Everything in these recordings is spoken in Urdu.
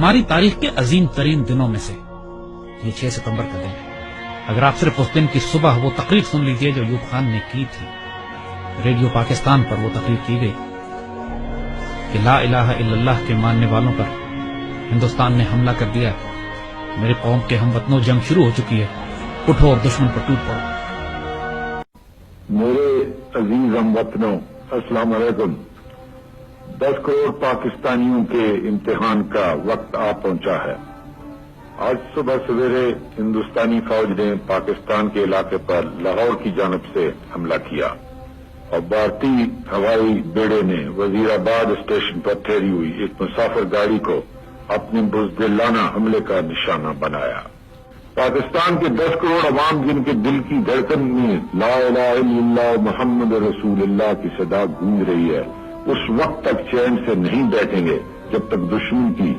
ہماری تاریخ کے عظیم ترین دنوں میں سے یہ 6 ستمبر کا دن ہے۔ اگر آپ صرف اس دن کی صبح وہ تقریر سن لیجئے جو ایوب خان نے کی تھی، ریڈیو پاکستان پر وہ تقریر کی گئی کہ لا الہ الا اللہ کے ماننے والوں پر ہندوستان نے حملہ کر دیا، میرے قوم کے ہم وطنوں جنگ شروع ہو چکی ہے، اٹھو اور دشمن پر ٹوٹ پڑو۔ میرے عزیز ہم وطنوں، السلام علیکم۔ 10 کروڑ پاکستانیوں کے امتحان کا وقت آ پہنچا ہے۔ آج صبح سویرے ہندوستانی فوج نے پاکستان کے علاقے پر لاہور کی جانب سے حملہ کیا اور بھارتی ہوائی بیڑے نے وزیر آباد اسٹیشن پر ٹھہری ہوئی ایک مسافر گاڑی کو اپنے بزدلانہ حملے کا نشانہ بنایا۔ پاکستان کے 10 کروڑ عوام جن کے دل کی دھڑکن میں لا الہ الا اللہ محمد رسول اللہ کی صدا گونج رہی ہے، اس وقت تک چین سے نہیں بیٹھیں گے جب تک دشمن کی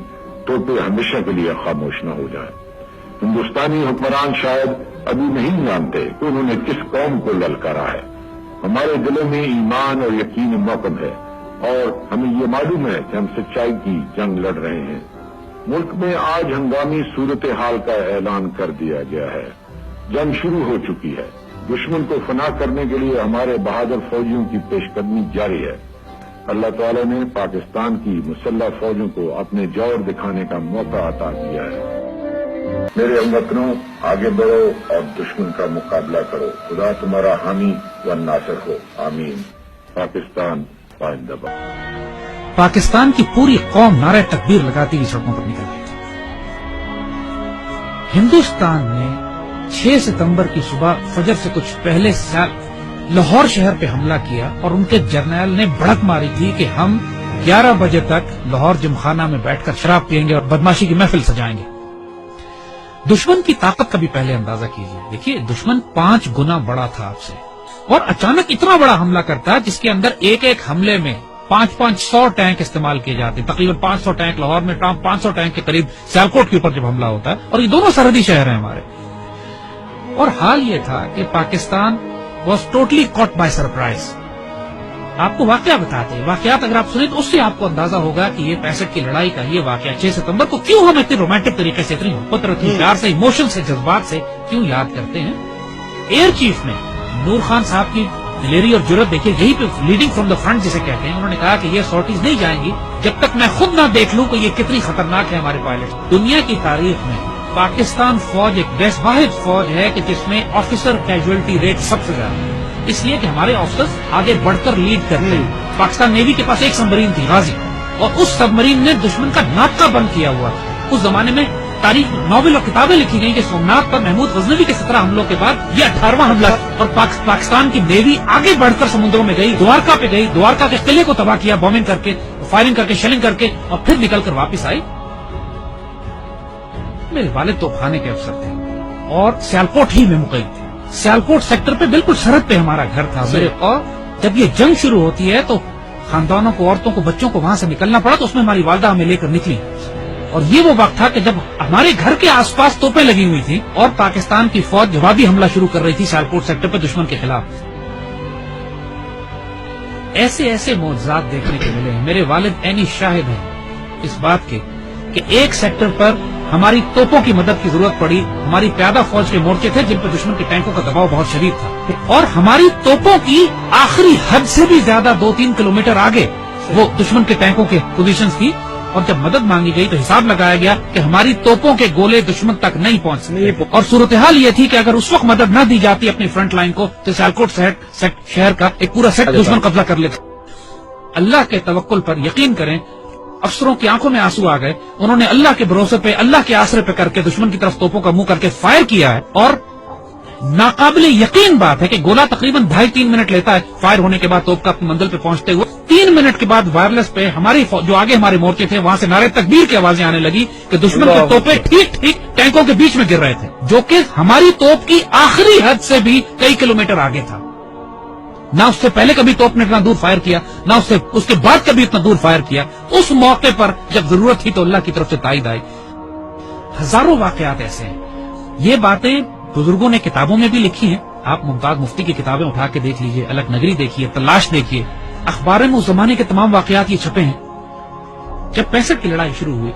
توپیں ہمیشہ کے لیے خاموش نہ ہو جائیں۔ ہندوستانی حکمران شاید ابھی نہیں جانتے کہ انہوں نے کس قوم کو للکارا ہے۔ ہمارے دلوں میں ایمان اور یقین محکم ہے اور ہمیں یہ معلوم ہے کہ ہم سچائی کی جنگ لڑ رہے ہیں۔ ملک میں آج ہنگامی صورتحال کا اعلان کر دیا گیا ہے۔ جنگ شروع ہو چکی ہے۔ دشمن کو فنا کرنے کے لیے ہمارے بہادر فوجیوں کی پیش قدمی جاری ہے۔ اللہ تعالی نے پاکستان کی مسلح فوجوں کو اپنے جوہر دکھانے کا موقع عطا کیا ہے۔ میرے ہم وطنوں، آگے بڑھو اور دشمن کا مقابلہ کرو۔ خدا تمہارا حامی و ناصر ہو، آمین۔ پاکستان زندہ باد۔ پاکستان کی پوری قوم نعرہ تکبیر لگاتی ہوئی سڑکوں پر نکل گئی تھی۔ ہندوستان نے 6 ستمبر کی صبح فجر سے کچھ پہلے لاہور شہر پہ حملہ کیا اور ان کے جرنیل نے بھڑک ماری تھی کہ ہم 11 بجے تک لاہور جمخانہ میں بیٹھ کر شراب پئیں گے اور بدماشی کی محفل سجائیں گے۔ دشمن کی طاقت کا بھی پہلے اندازہ کیجیے۔ دیکھیے، دشمن 5 گنا بڑا تھا آپ سے اور اچانک اتنا بڑا حملہ کرتا جس کے اندر ایک حملے میں 500 ٹینک استعمال کیے جاتے، تقریباً 500 ٹینک لاہور میں، 500 ٹینک کے قریب سیالکوٹ کے اوپر جب حملہ ہوتا ہے، اور یہ دونوں سرحدی شہر ہیں ہمارے۔ اور حال یہ تھا کہ Pakistan was totally caught by surprise. آپ کو واقعہ بتاتے ہیں، واقعات اگر آپ سنیں تو اس سے آپ کو اندازہ ہوگا کہ یہ 65 کی لڑائی کا یہ واقعہ 6 ستمبر کو کیوں ہم اتنے رومانٹک طریقے سے، اتنی محبت، اتنی پیار سے، ایموشن سے، جذبات سے کیوں یاد کرتے ہیں۔ ایئر چیف نے نور خان صاحب کی دلیری اور جرت دیکھیے، یہی پہ لیڈنگ فرام دا فرنٹ جسے کہتے ہیں، انہوں نے کہا کہ یہ سارٹیز نہیں جائیں گی جب تک میں خود نہ دیکھ لوں کہ یہ کتنی خطرناک ہے ہمارے پائلٹ۔ دنیا کی تاریخ میں پاکستان فوج ایک واحد فوج ہے کہ جس میں آفیسر کیجویلٹی ریٹ سب سے زیادہ ہے، اس لیے کہ ہمارے آفیسرز آگے بڑھ کر لیڈ کرتے ہیں۔ پاکستان نیوی کے پاس ایک سبمرین تھی، غازی، اور اس سبمرین نے دشمن کا ناکہ بند کیا ہوا تھا۔ اس زمانے میں تاریخ، ناول اور کتابیں لکھی گئی کہ سومناتھ پر محمود غزنوی کے 17 حملوں کے بعد یہ 18واں حملہ، اور پاکستان کی نیوی آگے بڑھ کر سمندروں میں گئی، دوارکا پہ گئی، دوارکا کے قلعے کو تباہ کیا، بومنگ کر کے، فائرنگ کر کے، شیلنگ کر کے، اور پھر نکل کر واپس آئی۔ میرے والد تو خانے کے افسر تھے اور سیالکوٹ ہی میں مقیم تھے۔ سیالکوٹ سیکٹر پہ بالکل سرحد پہ ہمارا گھر تھا میرے، اور جب یہ جنگ شروع ہوتی ہے تو خاندانوں کو، عورتوں کو، بچوں کو وہاں سے نکلنا پڑا، تو اس میں ہماری والدہ ہمیں لے کر نکلی، اور یہ وہ وقت تھا کہ جب ہمارے گھر کے آس پاس توپیں لگی ہوئی تھی اور پاکستان کی فوج جوابی حملہ شروع کر رہی تھی سیالکوٹ سیکٹر پہ دشمن کے خلاف۔ ایسے معجزات دیکھنے کو ملے ہیں۔ میرے والد عینی شاہد ہیں اس بات کے کہ ایک سیکٹر پر ہماری توپوں کی مدد کی ضرورت پڑی، ہماری پیادہ فوج کے مورچے تھے جن پر دشمن کے ٹینکوں کا دباؤ بہت شدید تھا، اور ہماری توپوں کی آخری حد سے بھی زیادہ 2-3 کلومیٹر آگے وہ دشمن کے ٹینکوں کے پوزیشنز تھی، اور جب مدد مانگی گئی تو حساب لگایا گیا کہ ہماری توپوں کے گولے دشمن تک نہیں پہنچ سکتے، اور صورتحال یہ تھی کہ اگر اس وقت مدد نہ دی جاتی اپنی فرنٹ لائن کو تو سیالکوٹ شہر کا ایک پورا سیٹ دشمن قبضہ کر لیتا۔ اللہ کے توکل پر یقین کریں، افسروں کی آنکھوں میں آنسو آ گئے، انہوں نے اللہ کے بھروسے پہ، اللہ کے آسرے پہ کر کے دشمن کی طرف توپوں کا منہ کر کے فائر کیا ہے، اور ناقابل یقین بات ہے کہ گولا تقریباً 2.5-3 منٹ لیتا ہے فائر ہونے کے بعد توپ کا اپنی منزل پہ پہنچتے ہوئے۔ 3 منٹ کے بعد وائرلیس پہ ہماری جو آگے ہمارے مورچے تھے وہاں سے نعرے تکبیر کی آوازیں آنے لگی کہ دشمن کے توپیں ٹھیک ٹینکوں کے بیچ میں گر رہے تھے، جو کہ ہماری توپ کی آخری حد سے بھی کئی کلومیٹر آگے تھا۔ نہ اس سے پہلے کبھی توپ نے اتنا دور فائر کیا، نہ اس کے بعد کبھی اتنا دور فائر کیا۔ اس موقع پر جب ضرورت تھی تو اللہ کی طرف سے تائید آئی۔ ہزاروں واقعات ایسے ہیں۔ یہ باتیں بزرگوں نے کتابوں میں بھی لکھی ہیں، آپ ممتاز مفتی کی کتابیں اٹھا کے دیکھ لیجئے، الگ نگری دیکھیے، تلاش دیکھیے، اخبار میں اس زمانے کے تمام واقعات یہ چھپے ہیں۔ جب 65 کی لڑائی شروع ہوئی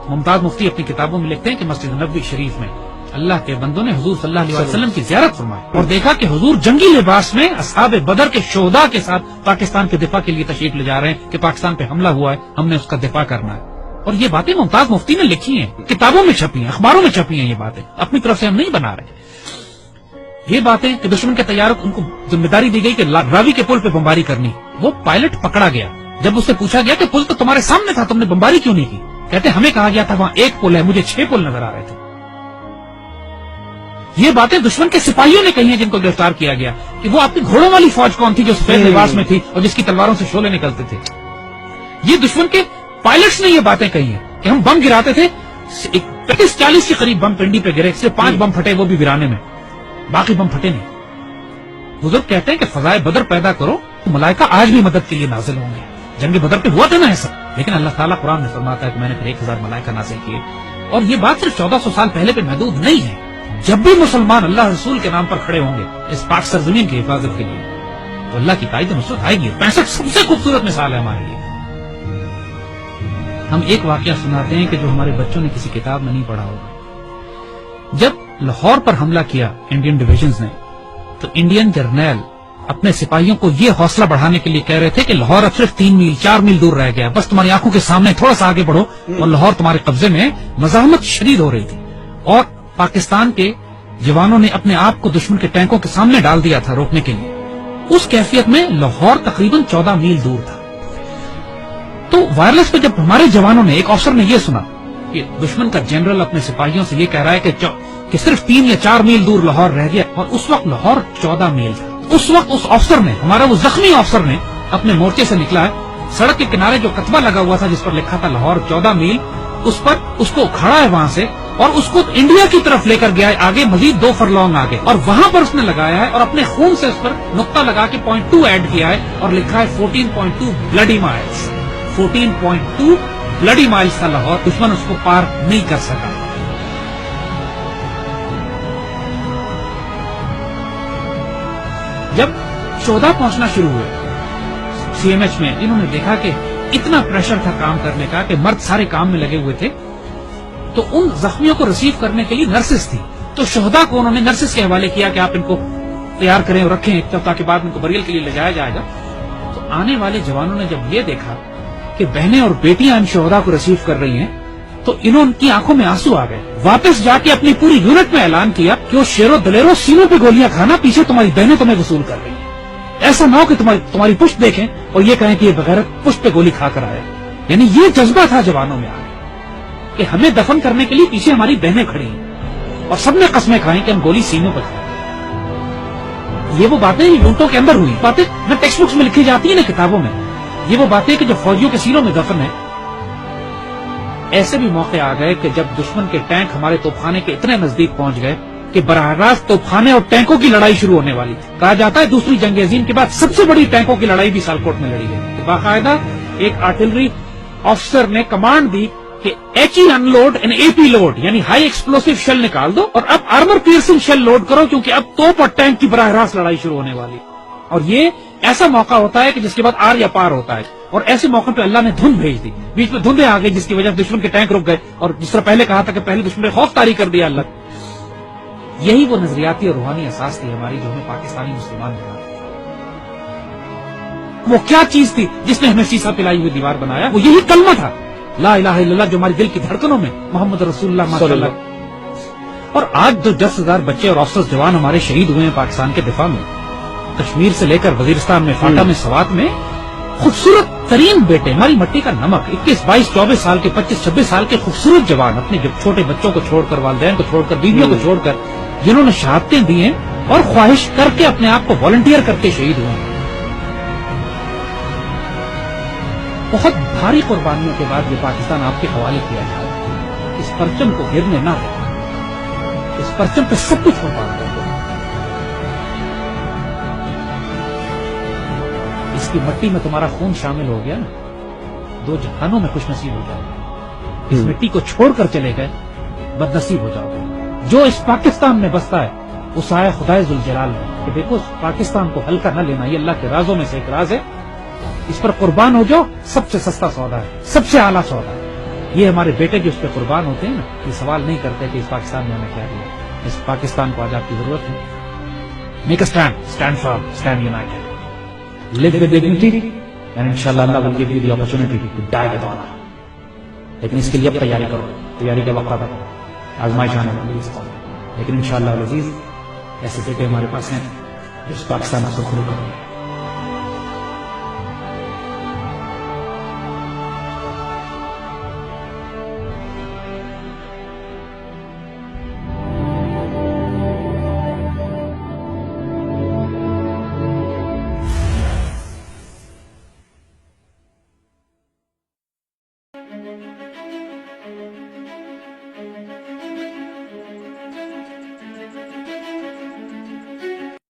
ممتاز مفتی اپنی کتابوں میں لکھتے ہیں کہ مسجد نبوی شریف میں اللہ کے بندوں نے حضور صلی اللہ علیہ وسلم کی زیارت فرمائی اور دیکھا کہ حضور جنگی لباس میں اصحاب بدر کے شہداء کے ساتھ پاکستان کے دفاع کے لیے تشریف لے جا رہے ہیں کہ پاکستان پہ حملہ ہوا ہے، ہم نے اس کا دفاع کرنا ہے. اور یہ باتیں ممتاز مفتی نے لکھی ہیں، کتابوں میں چھپی ہیں، اخباروں میں چھپی ہیں. یہ باتیں اپنی طرف سے ہم نہیں بنا رہے. یہ باتیں کہ دشمن کے طیاروں ان کو ذمہ داری دی گئی کہ راوی کے پل پہ بمباری کرنی. وہ پائلٹ پکڑا گیا. جب اس سے پوچھا گیا کہ پل تو تمہارے سامنے تھا، تم نے بمباری کیوں نہیں کی؟ کہتے ہمیں کہا گیا تھا وہاں ایک پل ہے، مجھے 6 پل نظر آ رہے تھے. یہ باتیں دشمن کے سپاہیوں نے کہی ہیں جن کو گرفتار کیا گیا کہ وہ آپ کی گھوڑوں والی فوج کون تھی جو سفید لباس میں تھی اور جس کی تلواروں سے شعلے نکلتے تھے. یہ دشمن کے پائلٹس نے یہ باتیں کہی ہیں کہ ہم بم گراتے تھے، 35-40 کے قریب بم پنڈی پہ گرے، صرف 5 بم پھٹے، وہ بھی ویرانے میں، باقی بم پھٹے نہیں. بزرگ کہتے ہیں کہ فضائے بدر پیدا کرو تو ملائکہ آج بھی مدد کے لیے نازل ہوں گے. جنگ بدر پہ ہوا تھا نا ایسا، لیکن اللہ تعالیٰ قرآن میں فرماتا ہے کہ میں نے پھر 1000 ملائکہ نازل کیے. اور یہ بات صرف 1400 سال پہلے پہ محدود نہیں ہے. جب بھی مسلمان اللہ رسول کے نام پر کھڑے ہوں گے اس پاک سرزمین کی حفاظت کے لیے تو اللہ کی تائید نصرت آئے گی. 65 سب سے خوبصورت مثال ہے ہمارے لیے. ہم ایک واقعہ سناتے ہیں کہ جو ہمارے بچوں نے کسی کتاب میں نہیں پڑھا ہوگا. جب لاہور پر حملہ کیا انڈین ڈویژنز نے تو انڈین جرنیل اپنے سپاہیوں کو یہ حوصلہ بڑھانے کے لیے کہہ رہے تھے کہ لاہور اب صرف 3 میل 4 میل دور رہ گیا، بس تمہاری آنکھوں کے سامنے تھوڑا سا آگے بڑھو. اور لاہور تمہارے قبضے میں. مزاحمت شدید ہو رہی تھی اور پاکستان کے جوانوں نے اپنے آپ کو دشمن کے ٹینکوں کے سامنے ڈال دیا تھا روکنے کے لیے. اس کیفیت میں لاہور تقریباً 14 میل دور تھا. تو وائرلیس پہ جب ہمارے جوانوں نے، ایک افسر نے یہ سنا کہ دشمن کا جنرل اپنے سپاہیوں سے یہ کہہ رہا ہے کہ صرف 3 یا 4 میل دور لاہور رہ گیا، اور اس وقت لاہور 14 میل تھا. اس وقت اس افسر نے، ہمارا وہ زخمی افسر نے اپنے مورچے سے نکلا ہے، سڑک کے کنارے جو کتبہ لگا ہوا تھا جس پر لکھا تھا لاہور 14 میل، اس پر اس کو اکھاڑا ہے وہاں سے اور اس کو انڈیا کی طرف لے کر گیا ہے، آگے مزید 2 فرلانگ آگے، اور وہاں پر اس نے لگایا ہے اور اپنے خون سے اس پر نقطہ لگا کے 0.2 ایڈ کیا ہے اور لکھا ہے 14.2 بلڈی مائلز. 14.2 بلڈی مائلز تھا لاہور. دشمن اس کو پار نہیں کر سکا. جب شہداء پہنچنا شروع ہوئے سی ایم ایچ میں، انہوں نے دیکھا کہ اتنا پریشر تھا کام کرنے کا کہ مرد سارے کام میں لگے ہوئے تھے، تو ان زخمیوں کو ریسیو کرنے کے لیے نرسز تھی. تو شہداء کو انہوں نے نرسز کے حوالے کیا کہ آپ ان کو تیار کریں اور رکھیں تاکہ بعد ان کو بریل کے لیے لے جایا جائے گا. تو آنے والے جوانوں نے جب یہ دیکھا کہ بہنیں اور بیٹیاں ان شہداء کو ریسیو کر رہی ہیں تو ان کی آنکھوں میں آنسو آ گئے. واپس جا کے اپنی پوری یونٹ میں اعلان کیا کہ وہ شیرو دلیرو سینوں پہ گولیاں کھانا، پیچھے تمہاری بہنیں تمہیں وصول کر رہی ہیں. ایسا نہ ہو کہ تمہاری پشت دیکھیں اور یہ کہیں کہ یہ بغیرت پشت پہ گولی کھا کر آیا. یعنی یہ جذبہ تھا جوانوں میں آگے کہ ہمیں دفن کرنے کے لیے پیچھے ہماری بہنیں کھڑی ہیں اور سب نے قسمیں کھائیں کہ ہم گولی سینوں پہ کھائیں. یہ وہ باتیں یونٹوں کے اندر ہوئی باتیں نہ ٹیکسٹ بکس میں لکھی جاتی ہیں نہ کتابوں میں. یہ وہ باتیں کہ جو فوجیوں کے سینوں میں دفن ہے. ایسے بھی موقع آ گئے کہ جب دشمن کے ٹینک ہمارے توپخانے کے اتنے نزدیک پہنچ گئے کہ براہ راست توپخانے اور ٹینکوں کی لڑائی شروع ہونے والی تھی. کہا جاتا ہے دوسری جنگ عظیم کے بعد سب سے بڑی ٹینکوں کی لڑائی بھی سیالکوٹ میں لڑی گئی. باقاعدہ ایک آرٹلری افسر نے کمانڈ دی کہ H E unload and A P load, یعنی ہائی ایکسپلوسو شیل نکال دو اور اب آرمر پیئرسنگ شیل لوڈ کرو، کیونکہ اب توپ اور ٹینک کی براہ راست لڑائی شروع ہونے والی. اور یہ ایسا موقع ہوتا ہے کہ جس کے بعد آر یا پار ہوتا ہے. اور ایسے موقع پہ اللہ نے دھند بھیج دی، بیچ میں دھندیں آ گئی جس کی وجہ سے دشمن کے ٹینک رک گئے. اور جس طرح پہلے کہا تھا کہ پہلے دشمن نے خوف طاری کر دیا اللہ. یہی وہ نظریاتی اور روحانی اساس تھی ہماری جو ہمیں پاکستانی مسلمان بنا. وہ کیا چیز تھی جس نے ہمیں سیسا پلائی ہوئی دیوار بنایا؟ وہ یہی کلمہ تھا، لا الہ الا اللہ، جو ہمارے دل کی دھڑکنوں میں محمد رسول اللہ ماشاء اللہ. اور آج جو 10,000 بچے اور افسر جوان ہمارے شہید ہوئے ہیں پاکستان کے دفاع میں، کشمیر سے لے کر وزیرستان میں، فاٹا میں، سوات میں، خوبصورت ترین بیٹے، ہماری مٹی کا نمک، 21، 22، 24 سال کے، 25، 26 سال کے خوبصورت جوان، اپنے چھوٹے بچوں کو چھوڑ کر، والدین کو چھوڑ کر، بیویوں کو چھوڑ کر، جنہوں نے شہادتیں دی ہیں اور خواہش کر کے اپنے آپ کو والنٹیئر کرتے شہید ہوئے ہیں. بہت بھاری قربانیوں کے بعد یہ پاکستان آپ کے حوالے کیا جائے. اس پرچم کو گرنے نہ دیں، اس پرچم پہ سب کچھ قربان کر دو. اس کی مٹی میں تمہارا خون شامل ہو گیا نا، 2 جہانوں میں خوش نصیب ہو جاؤ گے. اس مٹی کو چھوڑ کر چلے گئے بد نصیب ہو جاؤ گے. جو اس پاکستان میں بستا ہے اس آیا خدائے ذوالجلال میں کہ دیکھو اس پاکستان کو ہلکا نہ لینا، یہ اللہ کے رازوں میں سے ایک راز ہے، اس پر قربان ہو جاؤ. سب سے سستا سودا ہے، سب سے اعلیٰ سودا ہے. یہ ہمارے بیٹے جو اس پہ قربان ہوتے ہیں نا، یہ سوال نہیں کرتے کہ اس پاکستان میں ہمیں کیا دیا. اس پاکستان کو آج آپ کی ضرورت ہے. Make a stand firm, stand United, live with dignity and inshallah Allah will give you the opportunity to die with honor. لیکن اس کے لیے اب تیاری کرو، تیاری کا وقت ہے، آزمائش آنے والی ہے. لیکن انشاءاللہ العزیز ایسے بیٹے ہمارے پاس ہیں جو اس پاکستان کو خود کریں گے.